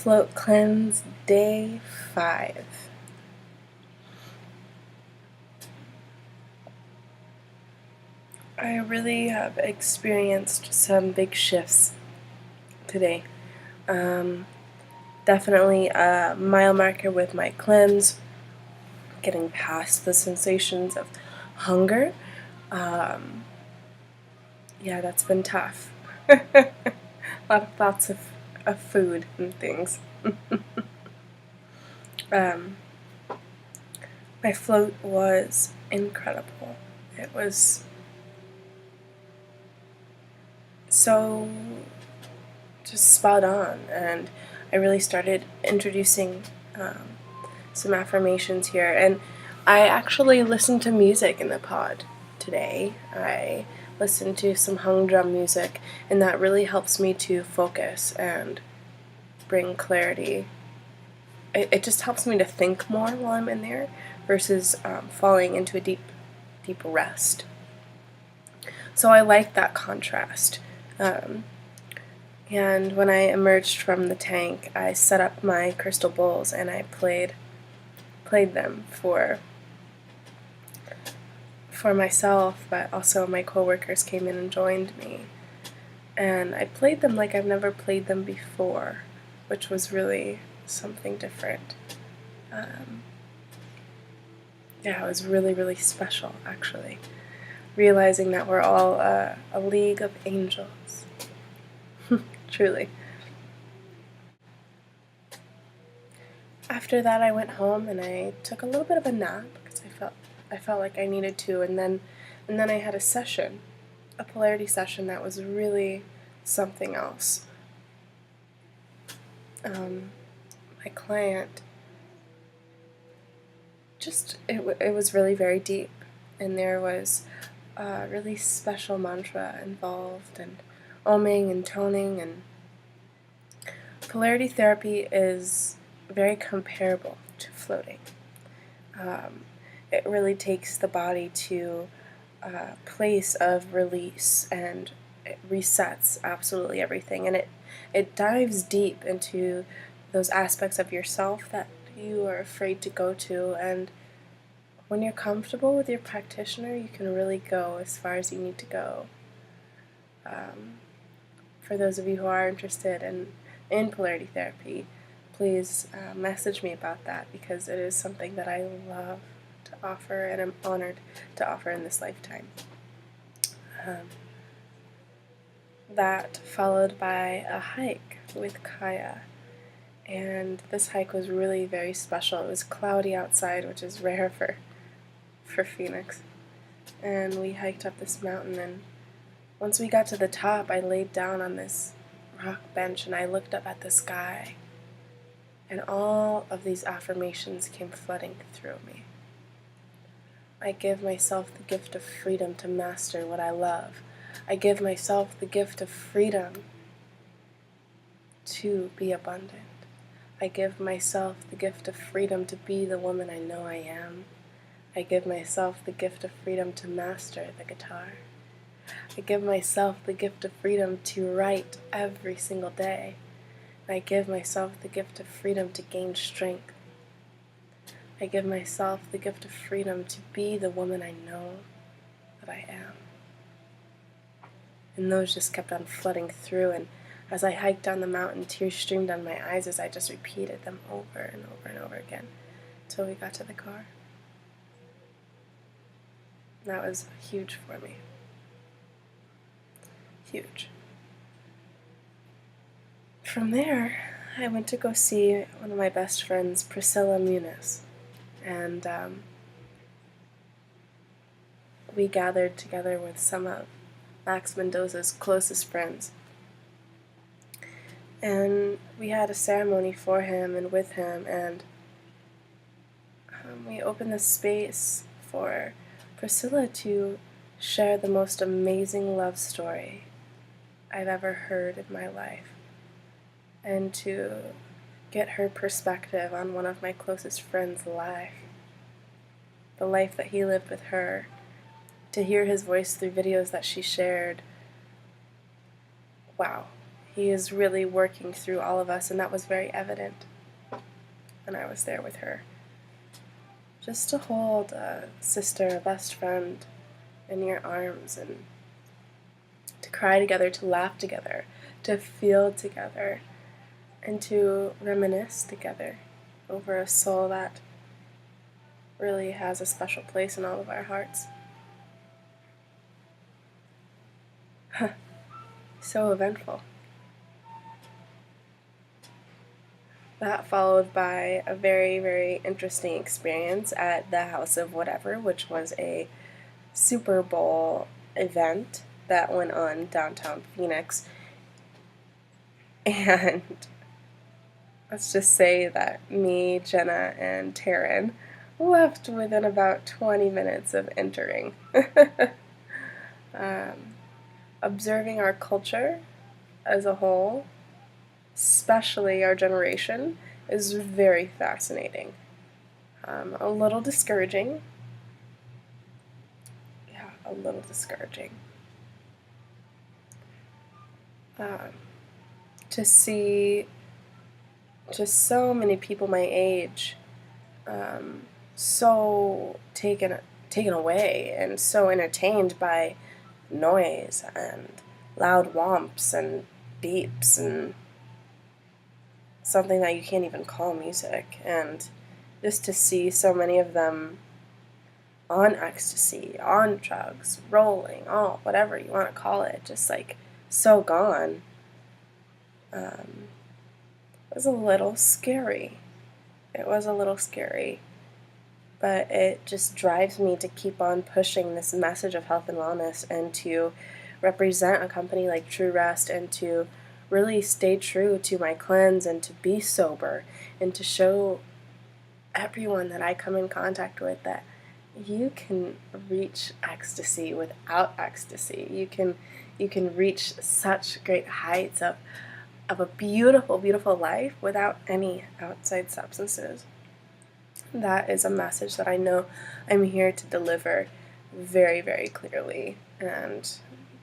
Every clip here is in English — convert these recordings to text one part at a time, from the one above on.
Float Cleanse Day 5. I really have experienced some big shifts today. Definitely a mile marker with my cleanse, getting past the sensations of hunger. Yeah, that's been tough. A lot of thoughts of food and things. My float was incredible. It was so just spot on, and I really started introducing some affirmations here. And I actually listened to music in the pod today. I listened to some hung drum music, and that really helps me to focus and bring clarity. It just helps me to think more while I'm in there versus falling into a deep rest. So I like that contrast. And when I emerged from the tank, I set up my crystal bowls and I played them for myself, but also my coworkers came in and joined me. And I played them like I've never played them before, which was really something different. Yeah, it was really, really special, actually. Realizing that we're all a league of angels. Truly. After that, I went home and I took a little bit of a nap because I felt like I needed to, and then I had a session, a polarity session that was really something else. My client it was really very deep, and there was a really special mantra involved, and oming and toning, and polarity therapy is very comparable to floating. It really takes the body to a place of release, and it resets absolutely everything, and it dives deep into those aspects of yourself that you are afraid to go to, and when you're comfortable with your practitioner, you can really go as far as you need to go. For those of you who are interested in polarity therapy, please message me about that, because it is something that I love to offer and I'm honored to offer in this lifetime. That followed by a hike with Kaya, and this hike was really very special. It was cloudy outside, which is rare for Phoenix, and we hiked up this mountain, and once we got to the top, I laid down on this rock bench and I looked up at the sky, and all of these affirmations came flooding through me. I give myself the gift of freedom to master what I love. I give myself the gift of freedom to be abundant. I give myself the gift of freedom to be the woman I know I am. I give myself the gift of freedom to master the guitar. I give myself the gift of freedom to write every single day. I give myself the gift of freedom to gain strength. I give myself the gift of freedom to be the woman I know that I am. And those just kept on flooding through, and as I hiked down the mountain, tears streamed down my eyes as I just repeated them over and over and over again until we got to the car. That was huge for me. Huge. From there, I went to go see one of my best friends, Priscilla Muniz, and we gathered together with some of Max Mendoza's closest friends, and we had a ceremony for him and with him, and we opened the space for Priscilla to share the most amazing love story I've ever heard in my life, and to get her perspective on one of my closest friends' life, the life that he lived with her, to hear his voice through videos that she shared. Wow, He is really working through all of us, and that was very evident when I was there with her. Just to hold a sister, a best friend in your arms, and to cry together, to laugh together, to feel together, and to reminisce together over a soul that really has a special place in all of our hearts. So eventful. That followed by a very, very interesting experience at the House of Whatever, which was a Super Bowl event that went on downtown Phoenix. And let's just say that me, Jenna, and Taryn left within about 20 minutes of entering. Observing our culture as a whole, especially our generation, is very fascinating. A little discouraging. Yeah, a little discouraging. To see just so many people my age so taken away and so entertained by noise and loud whomps and beeps and something that you can't even call music, and just to see so many of them on ecstasy, on drugs, rolling, whatever you want to call it, just like so gone. It was a little scary. It was a little scary, but it just drives me to keep on pushing this message of health and wellness, and to represent a company like True Rest, and to really stay true to my cleanse, and to be sober, and to show everyone that I come in contact with that you can reach ecstasy without ecstasy. You can reach such great heights of a beautiful, beautiful life without any outside substances. That is a message that I know I'm here to deliver very, very clearly, and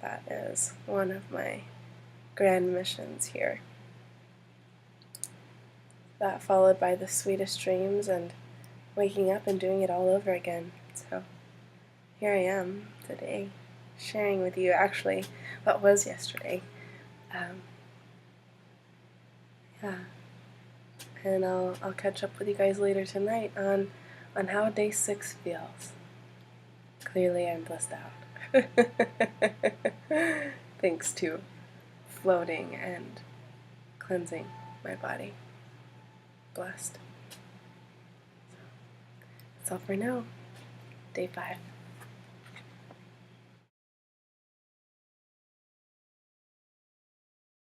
that is one of my grand missions here. That followed by the sweetest dreams and waking up and doing it all over again. So here I am today, sharing with you actually what was yesterday. Yeah, and I'll catch up with you guys later tonight on how day 6 feels. Clearly, I'm blissed out. Thanks to floating and cleansing my body. Blessed. That's all for now. Day 5.